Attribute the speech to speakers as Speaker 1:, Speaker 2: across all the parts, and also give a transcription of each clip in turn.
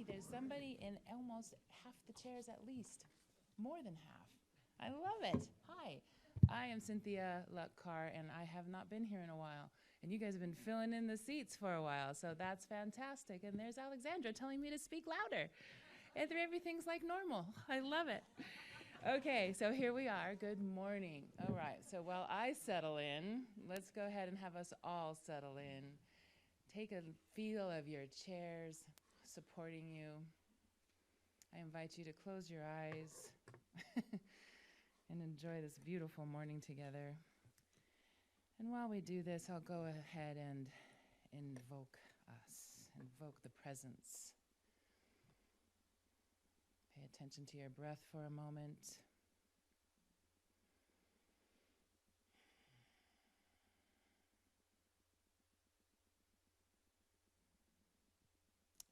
Speaker 1: There's somebody in almost half the chairs at least, more than half. I love it. Hi, I am Cynthia Carr, and I have not been here in a while. And you guys have been filling in the seats for a while, so that's fantastic. And there's Alexandra telling me to speak louder. And everything's like normal. I love it. Okay, so here we are. Good morning. All right, so while I settle in, let's go ahead and have us all settle in. Take a feel of your chairs supporting you. I invite you to close your eyes and enjoy this beautiful morning together. And while we do this, I'll go ahead and invoke us, invoke the presence. Pay attention to your breath for a moment.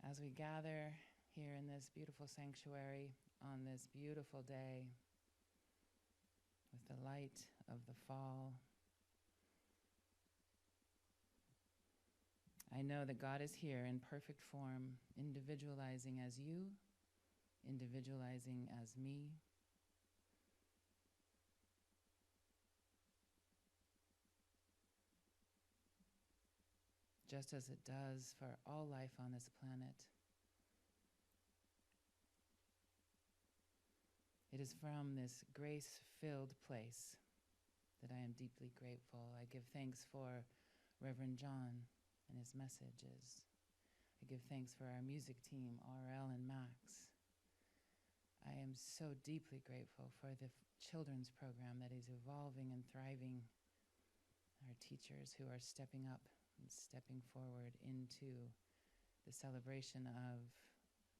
Speaker 1: As we gather here in this beautiful sanctuary on this beautiful day with the light of the fall, I know that God is here in perfect form, individualizing as you, individualizing as me. Just as it does for all life on this planet. It is from this grace-filled place that I am deeply grateful. I give thanks for Reverend John and his messages. I give thanks for our music team, RL and Max. I am so deeply grateful for the children's program that is evolving and thriving. Our teachers who are stepping up and stepping forward into the celebration of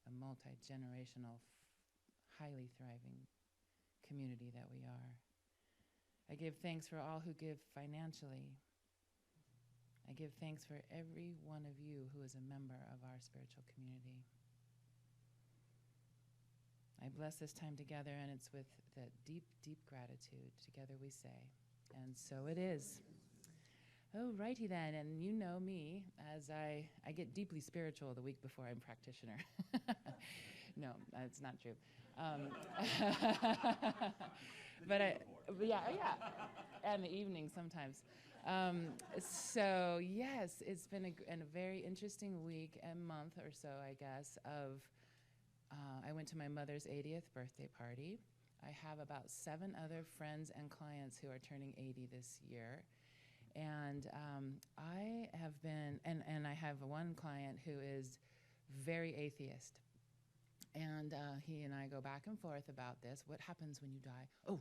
Speaker 1: a multi-generational, highly thriving community that we are. I give thanks for all who give financially. I give thanks for every one of you who is a member of our spiritual community. I bless this time together, and it's with that deep, deep gratitude. Together we say, and so it is. Oh, righty then, and you know me, as I get deeply spiritual the week before I'm practitioner. No, that's not true. Yeah, and the evening sometimes. So yes, it's been a very interesting week and month or so, I guess, of, I went to my mother's 80th birthday party. I have about 7 other friends and clients who are turning 80 this year. And I have been, and I have one client who is very atheist. And he and I go back and forth about this. What happens when you die? Oh,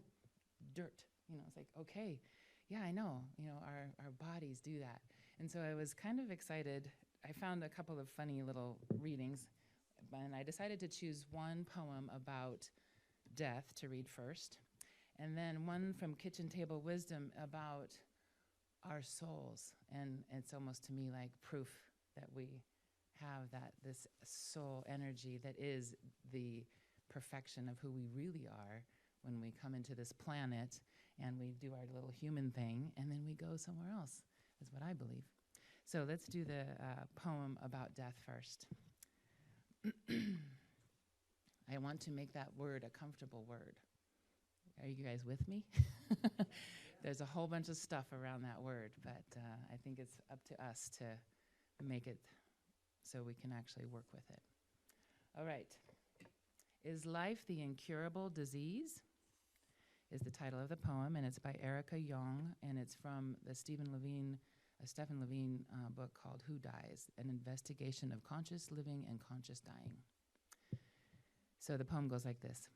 Speaker 1: dirt. You know, it's like, okay, yeah, I know. You know, our bodies do that. And so I was kind of excited. I found a couple of funny little readings, and I decided to choose one poem about death to read first, and then one from Kitchen Table Wisdom about our souls. And it's almost to me like proof that we have this soul energy that is the perfection of who we really are when we come into this planet and we do our little human thing and then we go somewhere else, is what I believe. So let's do the poem about death first. I want to make that word a comfortable word. Are you guys with me? There's a whole bunch of stuff around that word, but I think it's up to us to make it so we can actually work with it. All right. Is Life the Incurable Disease? Is the title of the poem, and it's by Erica Young, and it's from the Stephen Levine book called Who Dies? An Investigation of Conscious Living and Conscious Dying. So the poem goes like this.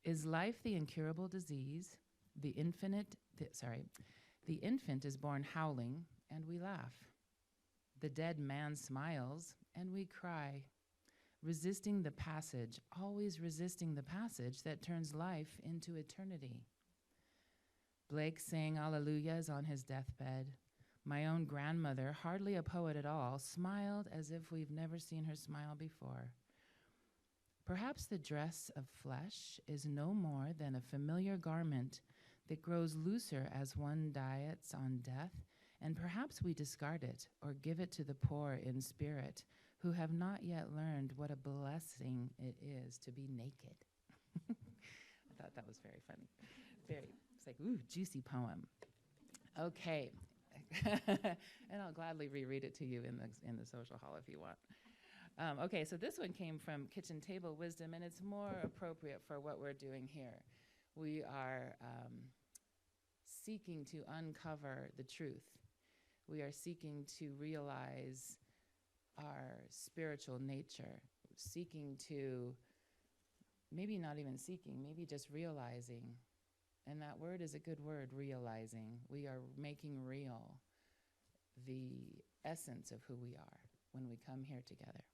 Speaker 1: Is life the incurable disease? The infant is born howling, and we laugh. The dead man smiles, and we cry, resisting the passage, always resisting the passage that turns life into eternity. Blake sang Alleluias on his deathbed. My own grandmother, hardly a poet at all, smiled as if we've never seen her smile before. Perhaps the dress of flesh is no more than a familiar garment that grows looser as one diets on death, and perhaps we discard it or give it to the poor in spirit who have not yet learned what a blessing it is to be naked. I thought that was very funny. It's like, ooh, juicy poem. Okay. And I'll gladly reread it to you in the social hall if you want. Okay, so this one came from Kitchen Table Wisdom, and it's more appropriate for what we're doing here. We are seeking to uncover the truth. We are seeking to realize our spiritual nature, seeking to, maybe not even seeking, maybe just realizing. And that word is a good word, realizing. We are making real the essence of who we are when we come here together.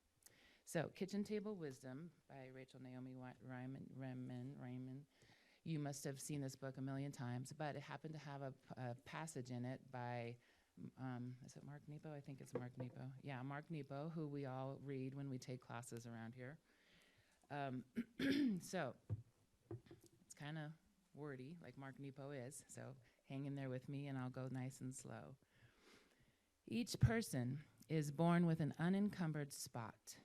Speaker 1: So, Kitchen Table Wisdom by Rachel Naomi Raymond. You must have seen this book a million times, but it happened to have a passage in it by, is it Mark Nepo? I think it's Mark Nepo. Yeah, Mark Nepo, who we all read when we take classes around here. So, it's kind of wordy, like Mark Nepo is, so hang in there with me and I'll go nice and slow. Each person is born with an unencumbered spot,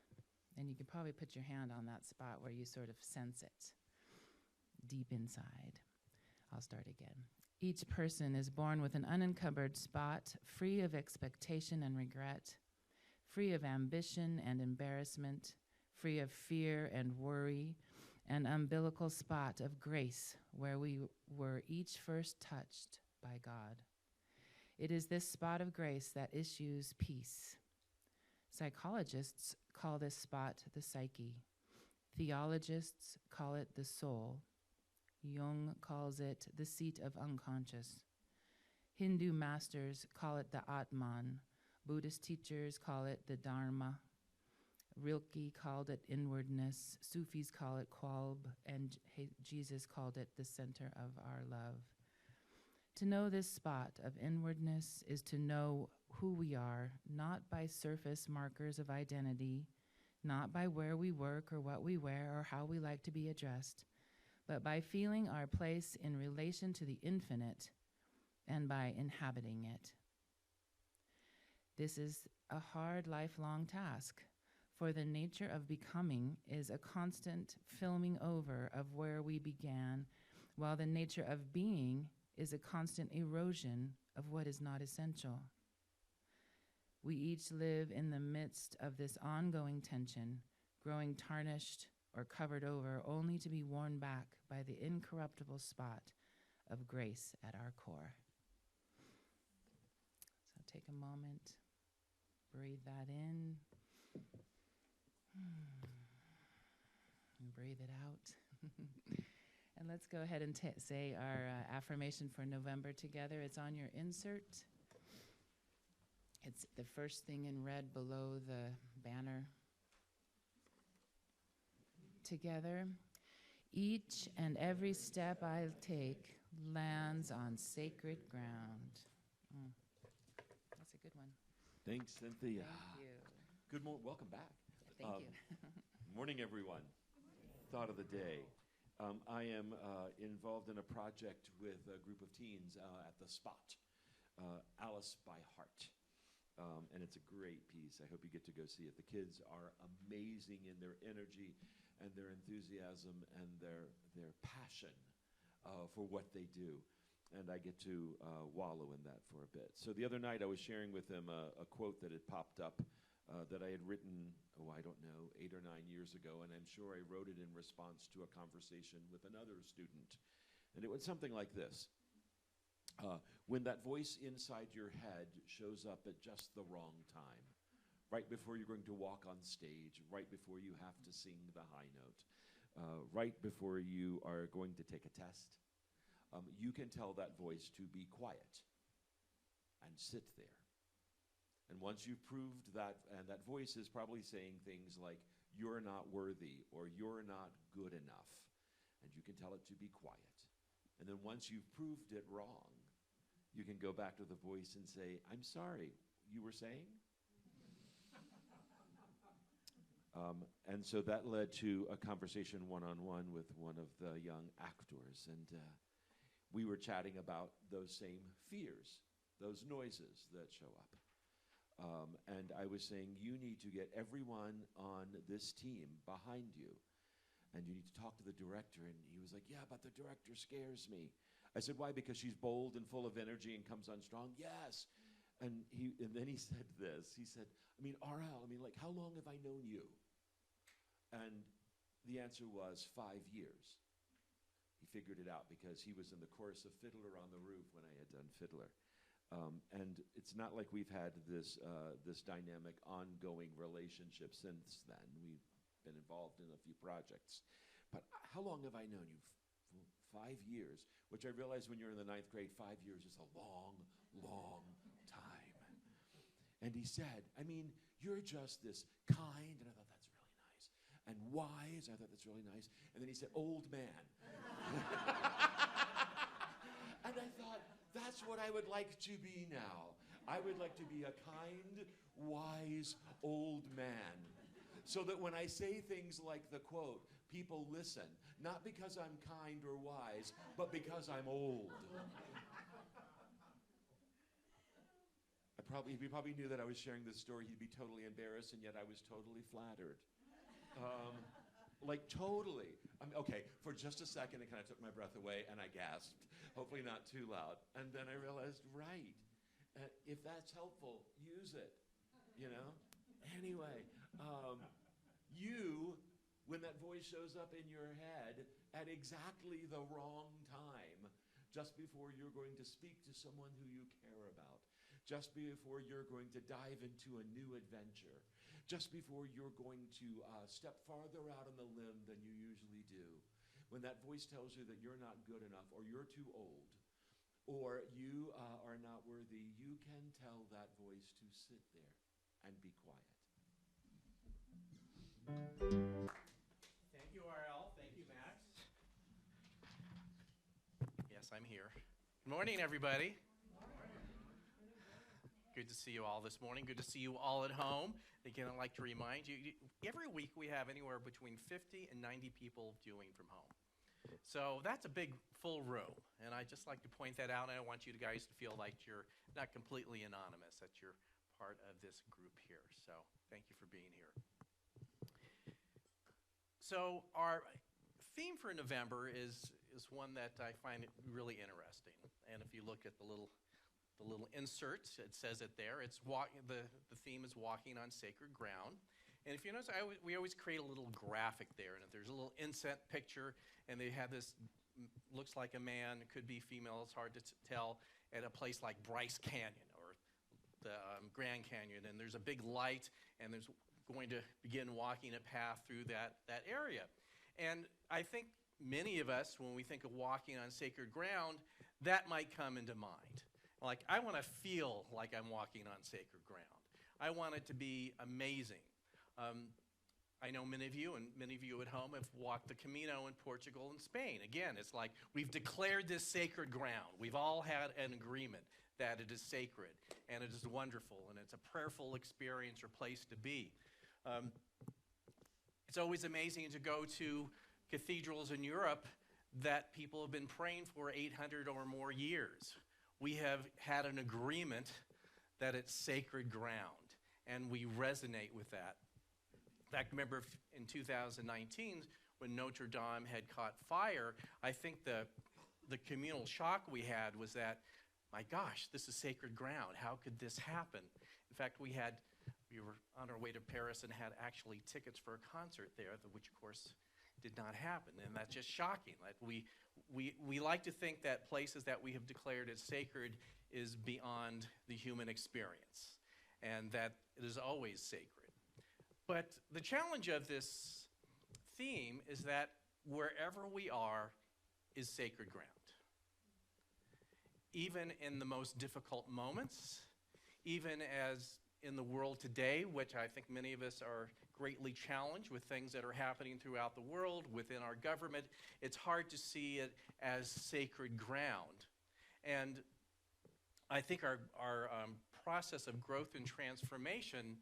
Speaker 1: and you can probably put your hand on that spot where you sort of sense it deep inside. I'll start again. Each person is born with an unencumbered spot, free of expectation and regret, free of ambition and embarrassment, free of fear and worry, an umbilical spot of grace where we were each first touched by God. It is this spot of grace that issues peace. Psychologists call this spot the psyche. Theologists call it the soul. Jung calls it the seat of unconscious. Hindu masters call it the Atman. Buddhist teachers call it the Dharma. Rilke called it inwardness. Sufis call it Qalb, and Jesus called it the center of our love. To know this spot of inwardness is to know who we are, not by surface markers of identity, not by where we work or what we wear or how we like to be addressed, but by feeling our place in relation to the infinite and by inhabiting it. This is a hard, lifelong task, for the nature of becoming is a constant filming over of where we began, while the nature of being is a constant erosion of what is not essential. We each live in the midst of this ongoing tension, growing tarnished or covered over, only to be worn back by the incorruptible spot of grace at our core. So take a moment, breathe that in, and breathe it out. And let's go ahead and say our affirmation for November together. It's on your insert. It's the first thing in red below the banner. Together, each and every step I take lands on sacred ground. That's a good one.
Speaker 2: Thanks, Cynthia.
Speaker 1: Thank you.
Speaker 2: Good morning. Welcome back.
Speaker 1: Thank you.
Speaker 2: Morning, everyone. Thought of the day. I am involved in a project with a group of teens at the Spot, Alice by Heart. And it's a great piece. I hope you get to go see it. The kids are amazing in their energy and their enthusiasm and their passion for what they do. And I get to wallow in that for a bit. So the other night I was sharing with them a quote that had popped up that I had written, 8 or 9 years ago, and I'm sure I wrote it in response to a conversation with another student. And it was something like this. When that voice inside your head shows up at just the wrong time, right before you're going to walk on stage, right before you have to sing the high note, right before you are going to take a test, you can tell that voice to be quiet and sit there. And once you've proved that, and that voice is probably saying things like, you're not worthy, or you're not good enough, and you can tell it to be quiet. And then once you've proved it wrong, you can go back to the voice and say, I'm sorry, you were saying? And so that led to a conversation one-on-one with one of the young actors, and we were chatting about those same fears, those noises that show up. And I was saying, you need to get everyone on this team behind you. And you need to talk to the director. And he was like, yeah, but the director scares me. I said, why? Because she's bold and full of energy and comes on strong? Yes. And then he said this. He said, R.L., like, how long have I known you? And the answer was 5 years. He figured it out because he was in the chorus of Fiddler on the Roof when I had done Fiddler. And it's not like we've had this dynamic ongoing relationship since then. We've been involved in a few projects. But how long have I known you? 5 years, which I realized when you're in the 9th grade, 5 years is a long, long time. And he said, you're just this kind, and I thought that's really nice, and wise, I thought that's really nice, and then he said, old man. And I thought, that's what I would like to be now. I would like to be a kind, wise, old man. So that when I say things like the quote, people listen, not because I'm kind or wise, but because I'm old. If he probably knew that I was sharing this story, he'd be totally embarrassed, and yet I was totally flattered. Like totally. Okay, for just a second, it kind of took my breath away, and I gasped. Hopefully not too loud. And then I realized, right, if that's helpful, use it, Anyway, when that voice shows up in your head at exactly the wrong time, just before you're going to speak to someone who you care about, just before you're going to dive into a new adventure, just before you're going to step farther out on the limb than you usually do, when that voice tells you that you're not good enough, or you're too old, or you are not worthy, you can tell that voice to sit there and be quiet.
Speaker 3: Thank you, R.L. Thank you, Max. Yes, I'm here. Good morning, everybody. Good to see you all this morning. Good to see you all at home. Again, I'd like to remind you, every week we have anywhere between 50 and 90 people viewing from home. So that's a big, full room. And I'd just like to point that out, and I want you guys to feel like you're not completely anonymous, that you're part of this group here. So thank you for being here. So our theme for November is one that I find really interesting. And if you look at the little insert, it says it there. The theme is walking on sacred ground. And if you notice, we always create a little graphic there. And if there's a little inset picture, and they have this, looks like a man, it could be female, it's hard to tell, at a place like Bryce Canyon or the Grand Canyon. And there's a big light, and there's going to begin walking a path through that area. And I think many of us, when we think of walking on sacred ground, that might come into mind. Like, I want to feel like I'm walking on sacred ground. I want it to be amazing. I know many of you, and many of you at home, have walked the Camino in Portugal and Spain. Again, it's like we've declared this sacred ground. We've all had an agreement that it is sacred, and it is wonderful, and it's a prayerful experience or place to be. It's always amazing to go to cathedrals in Europe that people have been praying for 800 or more years. We have had an agreement that it's sacred ground, and we resonate with that. In fact, remember in 2019, when Notre Dame had caught fire, I think the communal shock we had was that, my gosh, this is sacred ground. How could this happen? In fact, we were on our way to Paris and had actually tickets for a concert there, which of course did not happen, and that's just shocking. Like we like to think that places that we have declared as sacred is beyond the human experience, and that it is always sacred. But the challenge of this theme is that wherever we are is sacred ground. Even in the most difficult moments, even as in the world today, which I think many of us are greatly challenged with things that are happening throughout the world, within our government, it's hard to see it as sacred ground. And I think our process of growth and transformation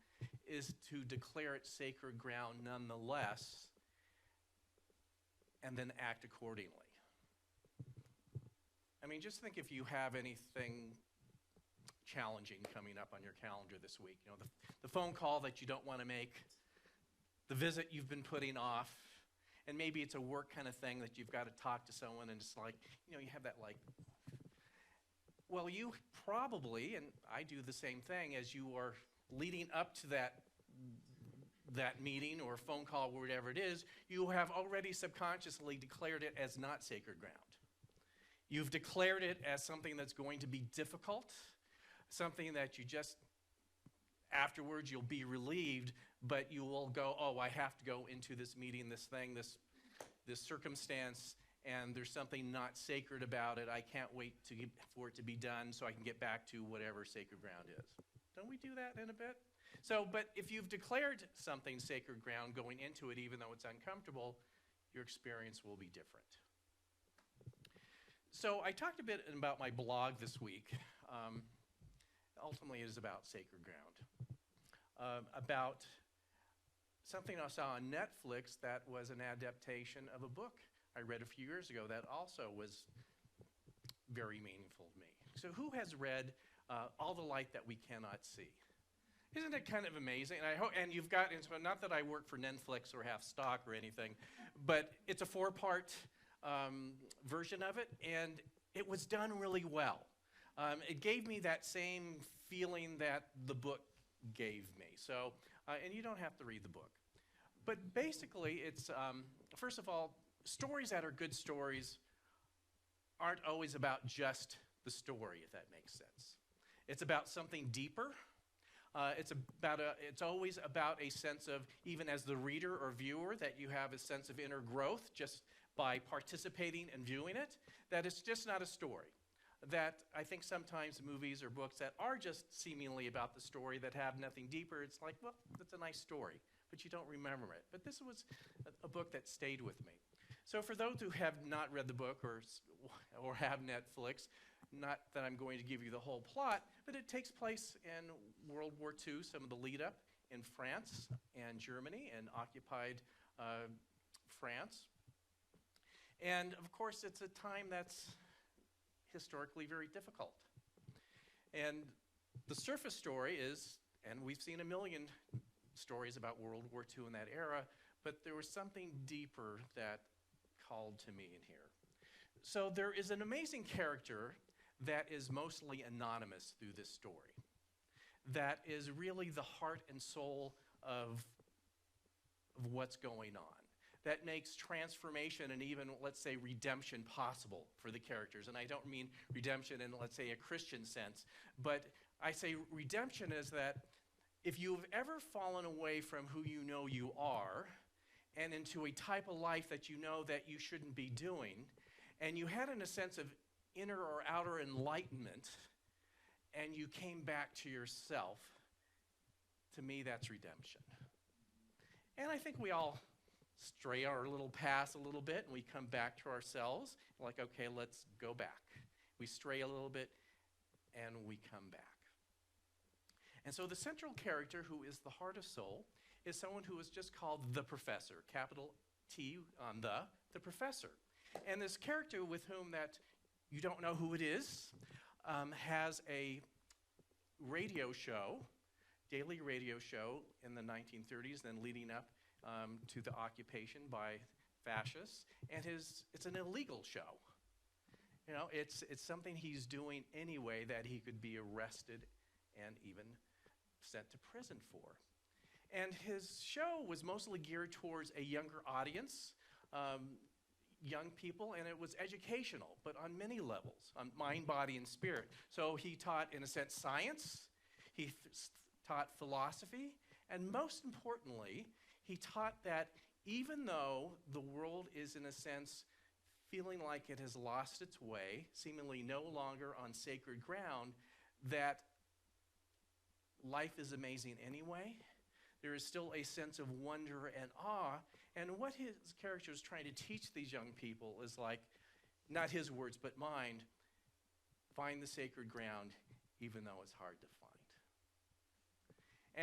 Speaker 3: is to declare it sacred ground nonetheless, and then act accordingly. I mean, just think if you have anything challenging coming up on your calendar this week. You know, the phone call that you don't want to make, the visit you've been putting off, and maybe it's a work kind of thing that you've got to talk to someone, and it's like, you know, you have that like, well, you probably, and I do the same thing, as you are leading up to that meeting or phone call or whatever it is, you have already subconsciously declared it as not sacred ground. You've declared it as something that's going to be difficult, something that you just, afterwards you'll be relieved, but you will go, oh, I have to go into this meeting, this thing, this circumstance, and there's something not sacred about it. I can't wait for it to be done so I can get back to whatever sacred ground is. Don't we do that in a bit? So, but if you've declared something sacred ground going into it, even though it's uncomfortable, your experience will be different. So I talked a bit about my blog this week. Ultimately, it is about sacred ground, about something I saw on Netflix that was an adaptation of a book I read a few years ago that also was very meaningful to me. So who has read All the Light That We Cannot See? Isn't it kind of amazing? And I hope, and you've got, and so not that I work for Netflix or have stock or anything, but it's a 4-part version of it, and it was done really well. It gave me that same feeling that the book gave me. So, and you don't have to read the book. But basically, it's, first of all, stories that are good stories aren't always about just the story, if that makes sense. It's about something deeper. It's always about a sense of, even as the reader or viewer, that you have a sense of inner growth just by participating and viewing it, that it's just not a story. That I think sometimes movies or books that are just seemingly about the story that have nothing deeper, it's like, well, that's a nice story, but you don't remember it. But this was a book that stayed with me. So for those who have not read the book or have Netflix, not that I'm going to give you the whole plot, but it takes place in World War II, some of the lead up in France and Germany and occupied France. And of course, it's a time that's historically very difficult. And the surface story is, and we've seen a million stories about World War II in that era, but there was something deeper that called to me in here. So there is an amazing character that is mostly anonymous through this story, that is really the heart and soul of what's going on, that makes transformation and even, let's say, redemption possible for the characters. And I don't mean redemption in, let's say, a Christian sense, but I say redemption is that if you've ever fallen away from who you know you are and into a type of life that you know that you shouldn't be doing, and you had in a sense of inner or outer enlightenment, and you came back to yourself, to me, that's redemption. And I think we all stray our little path a little bit, and we come back to ourselves, like, okay, let's go back. We stray a little bit, and we come back. And so the central character, who is the heart of soul, is someone who is just called the Professor, capital T on the Professor. And this character with whom that you don't know who it is, has a radio show, daily radio show in the 1930s, then leading up to the occupation by fascists, and it's an illegal show. You know, it's something he's doing anyway that he could be arrested and even sent to prison for. And his show was mostly geared towards a younger audience, young people, and it was educational, but on many levels, on mind, body, and spirit. So he taught, in a sense, science, he taught philosophy, and most importantly, he taught that even though the world is, in a sense, feeling like it has lost its way, seemingly no longer on sacred ground, that life is amazing anyway. There is still a sense of wonder and awe. And what his character is trying to teach these young people is like, not his words, but mine, find the sacred ground, even though it's hard to find.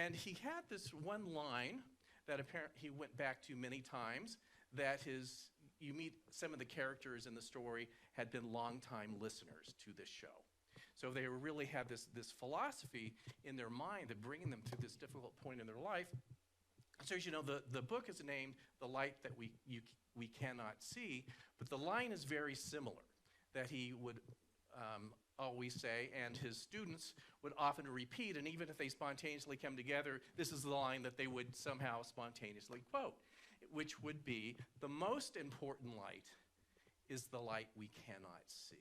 Speaker 3: And he had this one line that apparently he went back to many times, that you meet some of the characters in the story had been longtime listeners to this show. So they really had this philosophy in their mind that bringing them through this difficult point in their life. So as you know, the book is named The Light That We Cannot See, but the line is very similar, that he would always say, and his students would often repeat, and even if they spontaneously come together, this is the line that they would somehow spontaneously quote, which would be, the most important light is the light we cannot see.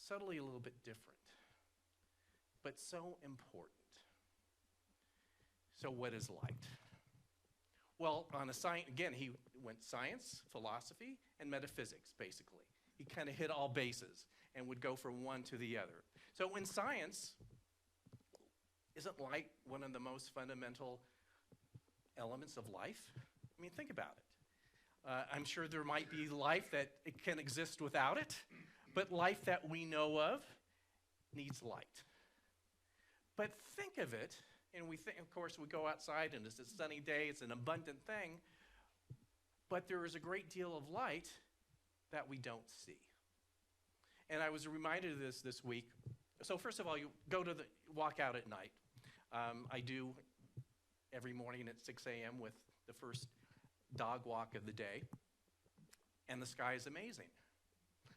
Speaker 3: Subtly a little bit different, but so important. So what is light? Well, on a science, again, he went science, philosophy, and metaphysics, basically. He kind of hit all bases and would go from one to the other. So in science, isn't light one of the most fundamental elements of life? I mean, think about it. I'm sure there might be life that it can exist without it, but life that we know of needs light. But think of it, and we think, of course, we go outside and it's a sunny day, it's an abundant thing, but there is a great deal of light that we don't see. And I was reminded of this week. So first of all, you walk out at night. I do every morning at 6 a.m. with the first dog walk of the day, and the sky is amazing.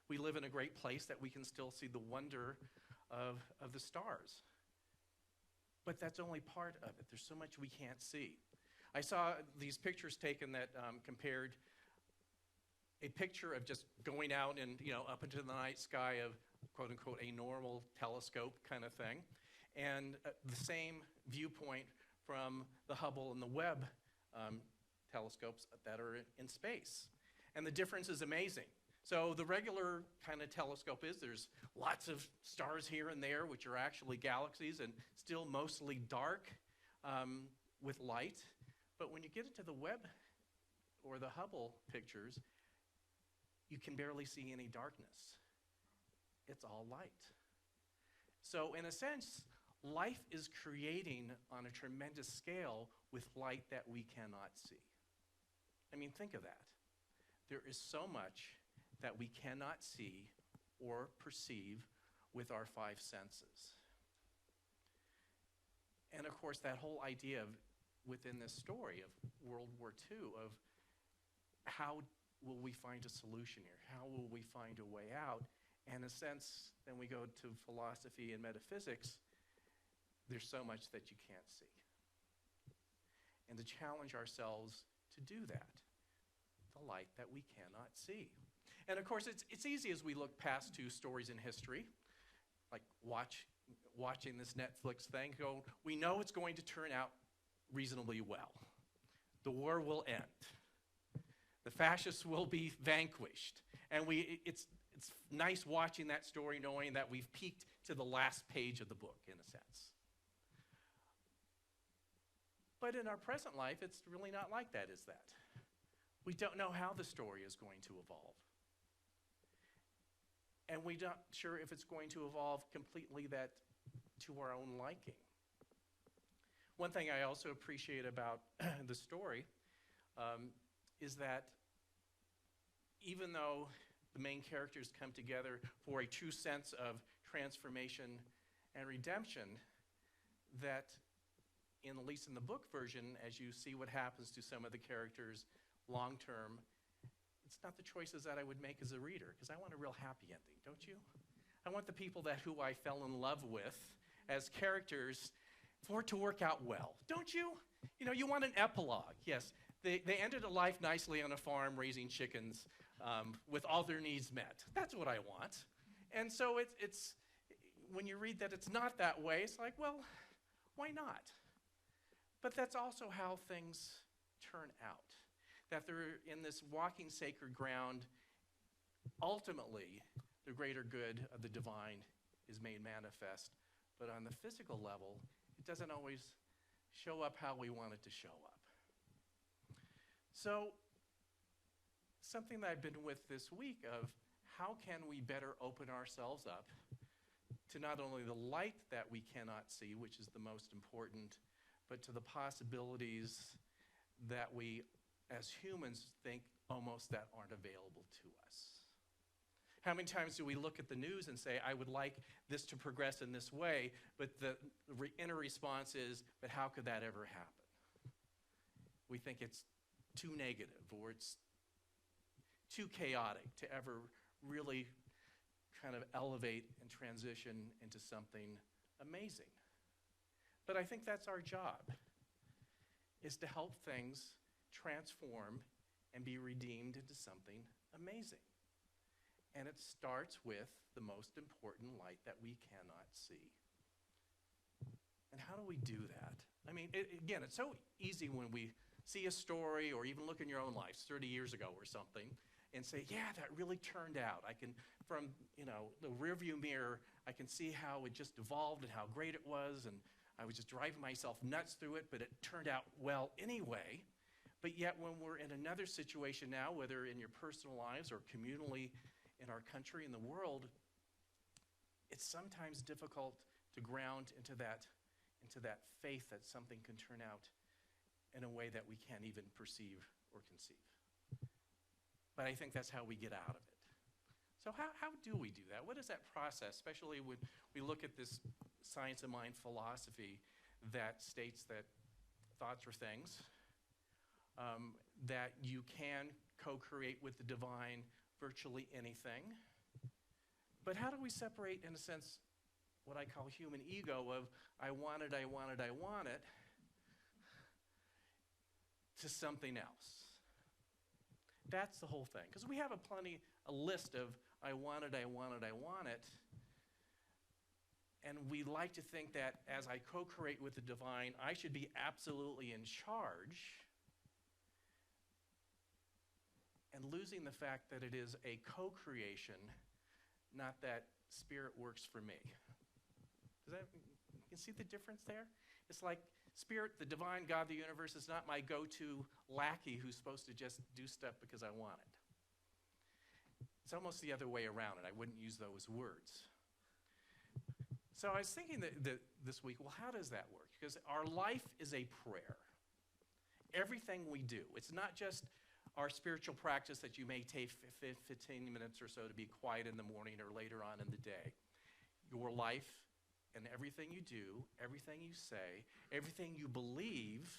Speaker 3: We live in a great place that we can still see the wonder of the stars. But that's only part of it. There's so much we can't see. I saw these pictures taken that compared a picture of just going out and, up into the night sky of, quote unquote, a normal telescope kind of thing, and the same viewpoint from the Hubble and the Webb telescopes that are in space. And the difference is amazing. So the regular kind of telescope there's lots of stars here and there, which are actually galaxies and still mostly dark with light. But when you get into the Webb or the Hubble pictures, you can barely see any darkness. It's all light. So in a sense, life is creating on a tremendous scale with light that we cannot see. I mean, think of that. There is so much that we cannot see or perceive with our five senses. And of course, that whole idea of, within this story of World War II, of how will we find a solution here? How will we find a way out? And in a sense, then we go to philosophy and metaphysics, there's so much that you can't see. And to challenge ourselves to do that, the light that we cannot see. And of course, it's easy as we look past two stories in history, like watching this Netflix thing, go, we know it's going to turn out reasonably well. The war will end. The fascists will be vanquished. And it's nice watching that story knowing that we've peeked to the last page of the book, in a sense. But in our present life, it's really not like that, is that? We don't know how the story is going to evolve. And we're not sure if it's going to evolve completely that to our own liking. One thing I also appreciate about the story is that even though the main characters come together for a true sense of transformation and redemption, that at least in the book version, as you see what happens to some of the characters long term, it's not the choices that I would make as a reader, because I want a real happy ending, don't you? I want the people who I fell in love with as characters for it to work out well, don't you? You want an epilogue. Yes, they ended a life nicely on a farm raising chickens with all their needs met. That's what I want. And so it's when you read that it's not that way, it's like, well, why not? But that's also how things turn out. That they're in this walking sacred ground, ultimately, the greater good of the divine is made manifest. But on the physical level, it doesn't always show up how we want it to show up. So, something that I've been with this week of how can we better open ourselves up to not only the light that we cannot see, which is the most important, but to the possibilities that we as humans think almost that aren't available to us. How many times do we look at the news and say, I would like this to progress in this way, but the inner response is, but how could that ever happen? We think it's too negative, or it's too chaotic to ever really kind of elevate and transition into something amazing. But I think that's our job, is to help things transform and be redeemed into something amazing. And it starts with the most important light that we cannot see. And how do we do that? I mean, again, it's so easy when we see a story or even look in your own life 30 years ago or something and say, yeah, that really turned out. I can, from the rearview mirror, I can see how it just evolved and how great it was, and I was just driving myself nuts through it, but it turned out well anyway. But yet when we're in another situation now, whether in your personal lives or communally in our country and the world, it's sometimes difficult to ground into that faith that something can turn out in a way that we can't even perceive or conceive. But I think that's how we get out of it. So how do we do that? What is that process, especially when we look at this science of mind philosophy that states that thoughts are things, that you can co-create with the divine virtually anything. But how do we separate, in a sense, what I call human ego of I want it, I want it, I want it, to something else? That's the whole thing. Because we have a list of I want it, I want it, I want it. And we like to think that as I co-create with the divine, I should be absolutely in charge, and losing the fact that it is a co-creation, not that spirit works for me. You can see the difference there? It's like spirit, the divine God, the universe, is not my go-to lackey who's supposed to just do stuff because I want it. It's almost the other way around, and I wouldn't use those words. So I was thinking that this week, well, how does that work? Because our life is a prayer. Everything we do. It's not just our spiritual practice that you may take 15 minutes or so to be quiet in the morning or later on in the day. Your life and everything you do, everything you say, everything you believe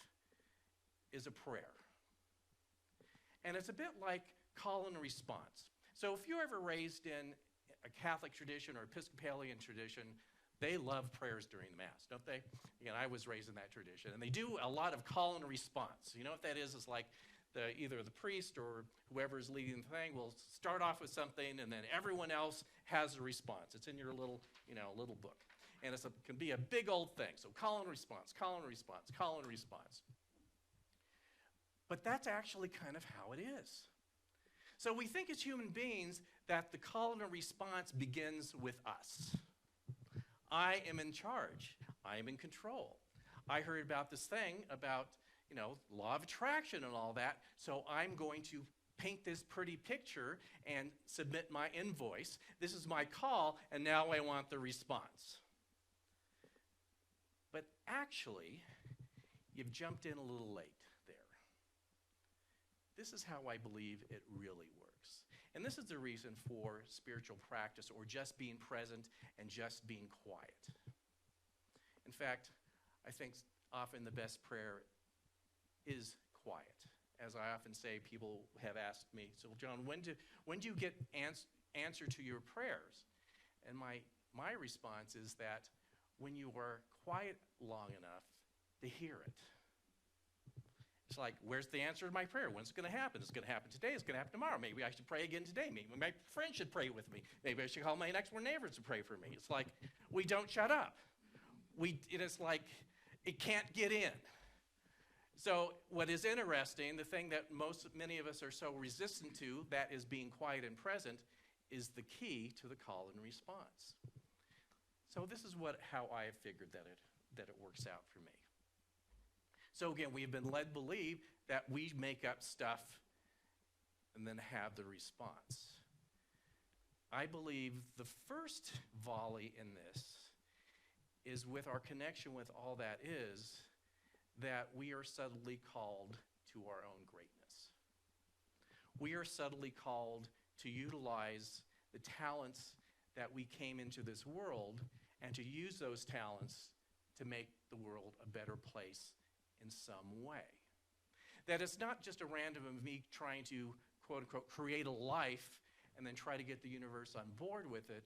Speaker 3: is a prayer. And it's a bit like call and response. So if you're ever raised in a Catholic tradition or Episcopalian tradition, they love prayers during the Mass, don't they? Again, I was raised in that tradition. And they do a lot of call and response. You know what that is? It's like either the priest or whoever is leading the thing will start off with something, and then everyone else has a response. It's in your little book. And it can be a big old thing. So call and response, call and response, call and response. But that's actually kind of how it is. So we think as human beings that the call and response begins with us. I am in charge. I am in control. I heard about this thing about, law of attraction and all that, so I'm going to paint this pretty picture and submit my invoice. This is my call, and now I want the response. But actually, you've jumped in a little late there. This is how I believe it really works. And this is the reason for spiritual practice, or just being present and just being quiet. In fact, I think often the best prayer is quiet. As I often say, people have asked me, so John, when do you get answer to your prayers? And my response is that when you are quiet long enough to hear it. It's like, where's the answer to my prayer? When's it going to happen? It's going to happen today. It's going to happen tomorrow. Maybe I should pray again today. Maybe my friend should pray with me. Maybe I should call my next door neighbors to pray for me. It's like, we don't shut up. It's like, it can't get in. So what is interesting, the thing that many of us are so resistant to, that is being quiet and present, is the key to the call and response. So this is how I have figured that it works out for me. So again, we've been led to believe that we make up stuff and then have the response. I believe the first volley in this is with our connection with all that is, that we are subtly called to our own greatness. We are subtly called to utilize the talents that we came into this world and to use those talents to make the world a better place in some way. That it's not just a random of me trying to, quote unquote, create a life and then try to get the universe on board with it.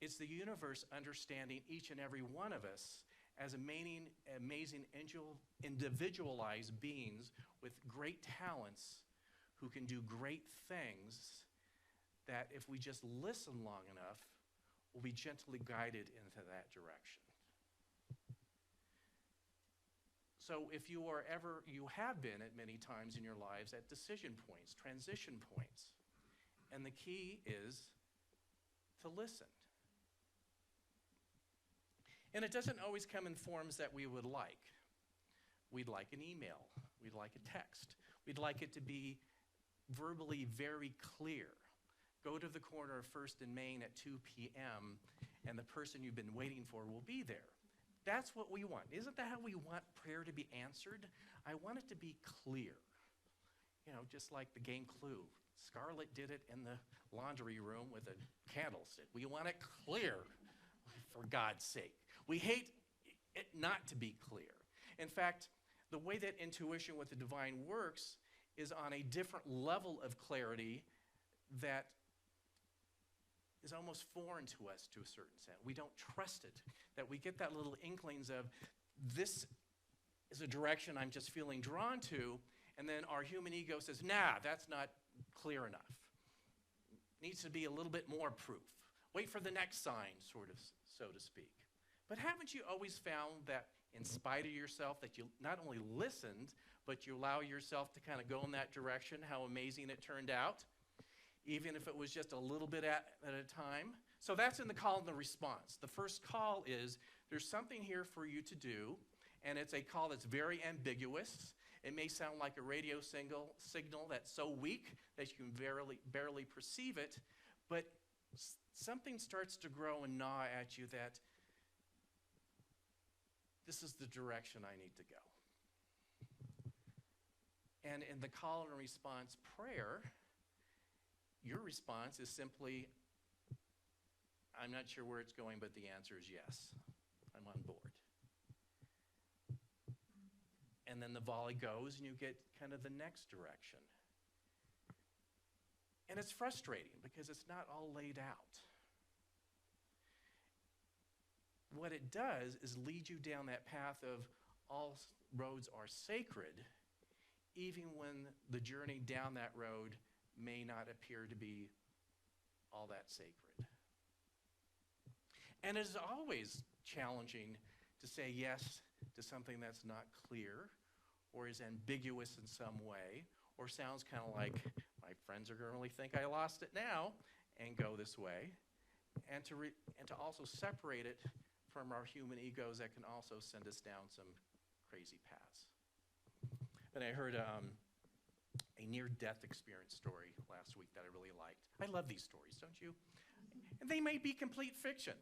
Speaker 3: It's the universe understanding each and every one of us as amazing individualized beings with great talents who can do great things that if we just listen long enough, we'll be gently guided into that direction. So if you have been at many times in your lives at decision points, transition points, and the key is to listen. And it doesn't always come in forms that we would like. We'd like an email. We'd like a text. We'd like it to be verbally very clear. Go to the corner of 1st and Main at 2 p.m. and the person you've been waiting for will be there. That's what we want. Isn't that how we want prayer to be answered? I want it to be clear. You know, just like the game Clue. Scarlett did it in the laundry room with a candlestick. We want it clear, for God's sake. We hate it not to be clear. In fact, the way that intuition with the divine works is on a different level of clarity that is almost foreign to us to a certain extent. We don't trust it. That we get that little inklings of, this is a direction I'm just feeling drawn to, and then our human ego says, nah, that's not clear enough. Needs to be a little bit more proof. Wait for the next sign, sort of, so to speak. But haven't you always found that in spite of yourself, that you not only listened, but you allow yourself to kind of go in that direction, how amazing it turned out, even if it was just a little bit at a time? So that's in the call and the response. The first call is, there's something here for you to do, and it's a call that's very ambiguous. It may sound like a radio signal that's so weak that you can barely perceive it, but something starts to grow and gnaw at you that this is the direction I need to go. And in the call and response prayer, your response is simply, I'm not sure where it's going, but the answer is yes. I'm on board. And then the volley goes and you get kind of the next direction. And it's frustrating because it's not all laid out. What it does is lead you down that path of all roads are sacred, even when the journey down that road may not appear to be all that sacred. And it is always challenging to say yes to something that's not clear or is ambiguous in some way or sounds kind of like, my friends are going to really think I lost it now, and go this way. And to also separate it from our human egos that can also send us down some crazy paths. And I heard a near-death experience story last week that I really liked. I love these stories, don't you? And they may be complete fiction.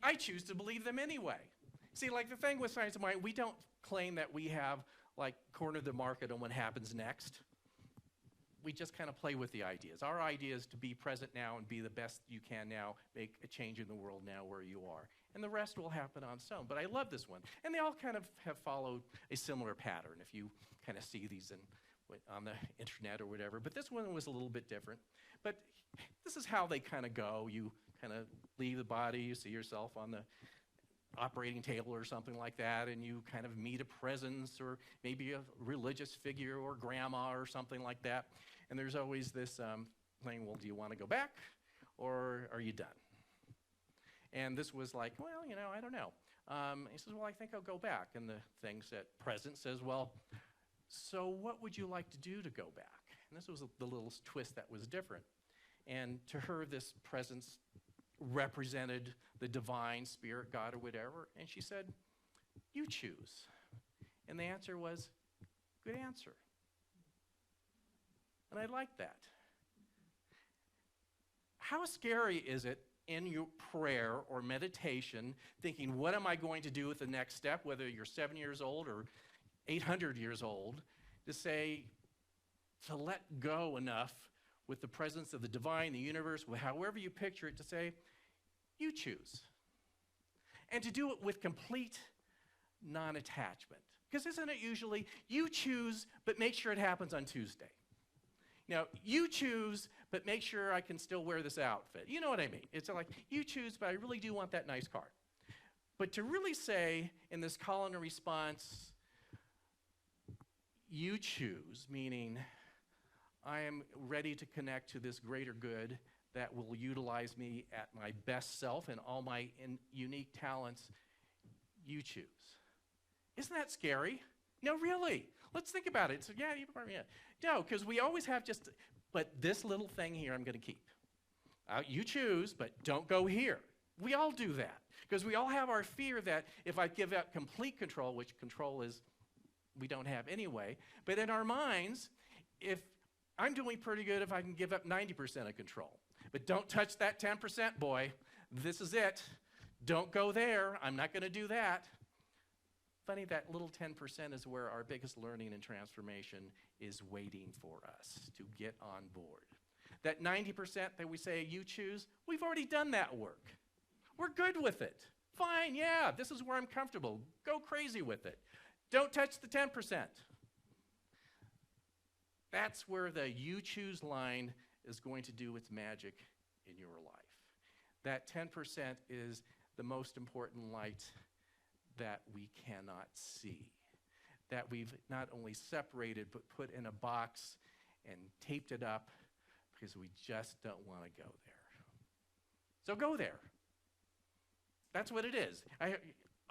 Speaker 3: I choose to believe them anyway. See, like the thing with Science of Mind, we don't claim that we have, like, cornered the market on what happens next. We just kind of play with the ideas. Our idea is to be present now and be the best you can now, make a change in the world now where you are. And the rest will happen on its own. But I love this one. And they all kind of have followed a similar pattern, if you kind of see these on the internet or whatever. But this one was a little bit different. But this is how they kind of go. You kind of leave the body, you see yourself on the operating table or something like that, and you kind of meet a presence or maybe a religious figure or grandma or something like that. And there's always this thing, well, do you want to go back or are you done? And this was like, well, you know, I don't know. He says, well, I think I'll go back. And the thing said, present says, well, so what would you like to do to go back? And this was the little twist that was different. And to her, this presence represented the divine spirit, God or whatever. And she said, you choose. And the answer was, good answer. And I like that. How scary is it in your prayer or meditation, thinking, what am I going to do with the next step, whether you're 7 years old or 800 years old, to say, to let go enough with the presence of the divine, the universe, however you picture it, to say, you choose. And to do it with complete non-attachment. Because isn't it usually, you choose, but make sure it happens on Tuesday. You choose, but make sure I can still wear this outfit. You know what I mean? It's like, you choose, but I really do want that nice car. But to really say in this call and response, you choose, meaning I am ready to connect to this greater good that will utilize me at my best self and all my unique talents, you choose. Isn't that scary? No, really. Let's think about it. So, yeah. No, because we always have but this little thing here I'm going to keep. You choose, but don't go here. We all do that because we all have our fear that if I give up complete control, which control is we don't have anyway, but in our minds, if I'm doing pretty good if I can give up 90% of control. But don't touch that 10%, boy. This is it. Don't go there. I'm not going to do that. Funny, that little 10% is where our biggest learning and transformation is waiting for us to get on board. That 90% that we say you choose, we've already done that work. We're good with it. Fine, yeah, this is where I'm comfortable. Go crazy with it. Don't touch the 10%. That's where the you choose line is going to do its magic in your life. That 10% is the most important light that we cannot see, that we've not only separated but put in a box and taped it up because we just don't want to go there. So go there. That's what it is.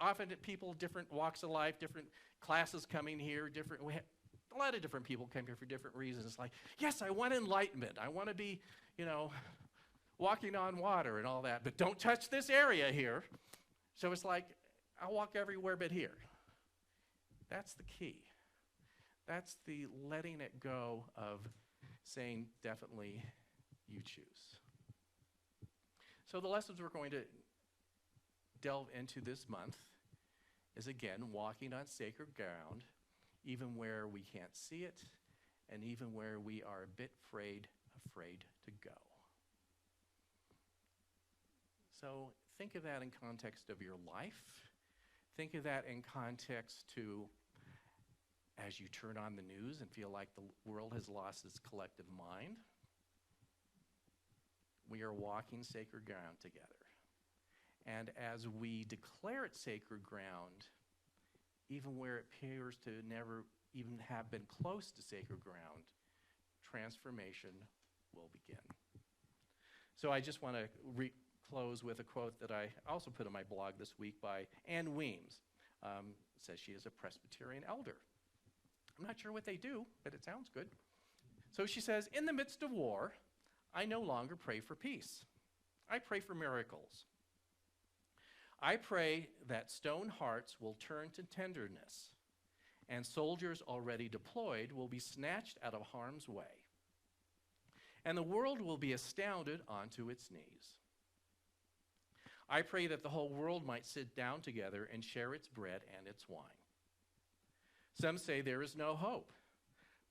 Speaker 3: Often people, different walks of life, different classes coming here, a lot of different people come here for different reasons. It's like, yes, I want enlightenment. I want to be, walking on water and all that, but don't touch this area here. So it's like, I'll walk everywhere but here. That's the key. That's the letting it go of saying, definitely, you choose. So the lessons we're going to delve into this month is, again, walking on sacred ground, even where we can't see it, and even where we are a bit afraid to go. So think of that in context of your life. Think of that in context to as you turn on the news and feel like the world has lost its collective mind. We are walking sacred ground together. And as we declare it sacred ground, even where it appears to never even have been close to sacred ground, transformation will begin. So I just want to close with a quote that I also put on my blog this week by Ann Weems. It says she is a Presbyterian elder. I'm not sure what they do, but it sounds good. So she says, in the midst of war, I no longer pray for peace. I pray for miracles. I pray that stone hearts will turn to tenderness, and soldiers already deployed will be snatched out of harm's way, and the world will be astounded onto its knees. I pray that the whole world might sit down together and share its bread and its wine. Some say there is no hope,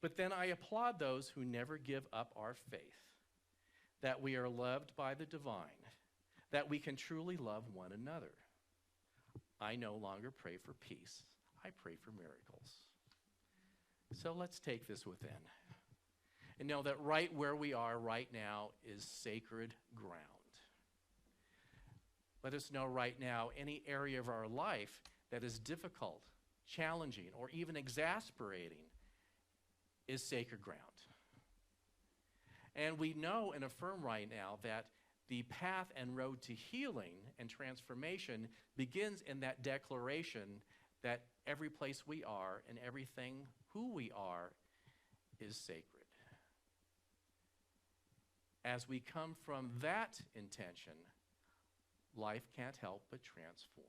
Speaker 3: but then I applaud those who never give up our faith, that we are loved by the divine, that we can truly love one another. I no longer pray for peace. I pray for miracles. So let's take this within and know that right where we are right now is sacred ground. Let us know right now any area of our life that is difficult, challenging, or even exasperating is sacred ground. And we know and affirm right now that the path and road to healing and transformation begins in that declaration that every place we are and everything who we are is sacred. As we come from that intention, life can't help but transform.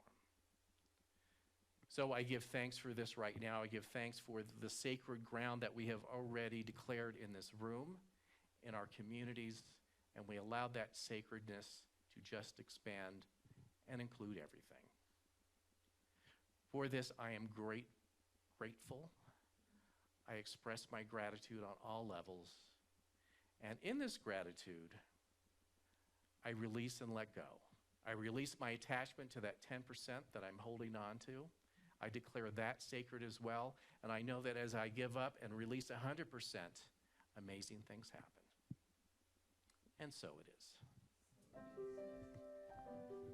Speaker 3: So I give thanks for this right now. I give thanks for the sacred ground that we have already declared in this room, in our communities, and we allow that sacredness to just expand and include everything. For this, I am grateful. I express my gratitude on all levels, And in this gratitude, I release and let go. I release my attachment to that 10% that I'm holding on to. I declare that sacred as well. And I know that as I give up and release 100%, amazing things happen. And so it is.